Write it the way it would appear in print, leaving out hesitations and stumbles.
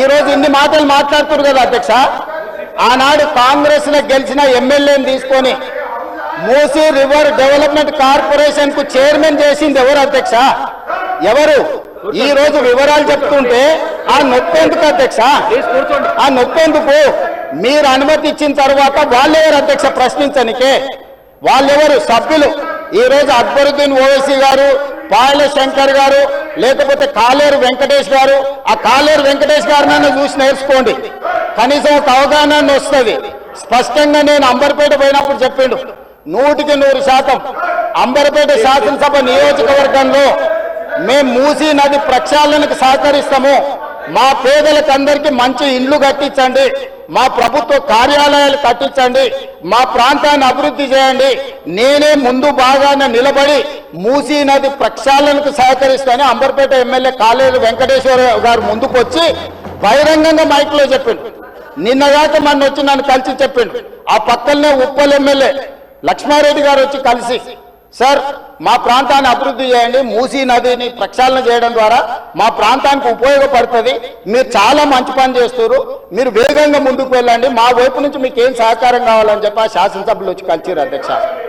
ఈరోజు ఇన్ని మాటలు మాట్లాడుతున్నారు కదా అధ్యక్ష. ఆనాడు కాంగ్రెస్ లో గెలిచిన ఎమ్మెల్యేని తీసుకొని మూసీ రివర్ డెవలప్మెంట్ కార్పొరేషన్ కు చైర్మన్ చేసింది ఎవరు అధ్యక్ష? ఎవరు? ఈ రోజు వివరాలు చెప్తుంటే ఆ నొప్పేందుకు అధ్యక్ష? ఆ నొప్పేందుకు? మీరు అనుమతి ఇచ్చిన తర్వాత వాళ్ళెవరు అధ్యక్ష ప్రశ్నించనికే? వాళ్ళెవరు సభ్యులు? ఈ రోజు అక్బరుద్దీన్ ఓవైసీ గారు, పాయల శంకర్ గారు, లేకపోతే కాలేరు వెంకటేష్ గారు, ఆ కాలేరు వెంకటేష్ గారినైనా చూసి నేర్చుకోండి, కనీసం ఒక అవగాహన వస్తుంది. స్పష్టంగా నేను అంబర్పేట పోయినప్పుడు చెప్పిండు, 100% అంబర్పేట శాసనసభ నియోజకవర్గంలో మేము మూసీ నది ప్రక్షాళనకు సహకరిస్తాము, మా పేదలకు అందరికీ మంచి ఇండ్లు కట్టించండి, మా ప్రభుత్వ కార్యాలయాలు కట్టించండి, మా ప్రాంతాన్ని అభివృద్ధి చేయండి, నేనే ముందు బాగానే నిలబడి మూసీ నది ప్రక్షాళనకు సహకరిస్తానని అంబర్పేట ఎమ్మెల్యే కాలేరు వెంకటేశ్వర గారు ముందుకు వచ్చి బహిరంగంగా మైక్లో చెప్పిండు. నిన్నగాక మొన్న వచ్చి నన్ను కలిసి చెప్పిండు. ఆ పక్కనే ఉప్పల్ ఎమ్మెల్యే లక్ష్మారెడ్డి గారు వచ్చి కలిసి, సార్ మా ప్రాంతాన్ని అభివృద్ధి చేయండి, మూసీ నదిని ప్రక్షాళన చేయడం ద్వారా మా ప్రాంతానికి ఉపయోగపడుతుంది, మీరు చాలా మంచి పని చేస్తారు, మీరు వేగంగా ముందుకు వెళ్ళండి, మా వైపు నుంచి మీకు ఏం సహకారం కావాలని చెప్పి ఆ శాసనసభలో వచ్చి కలిసిరు అధ్యక్ష.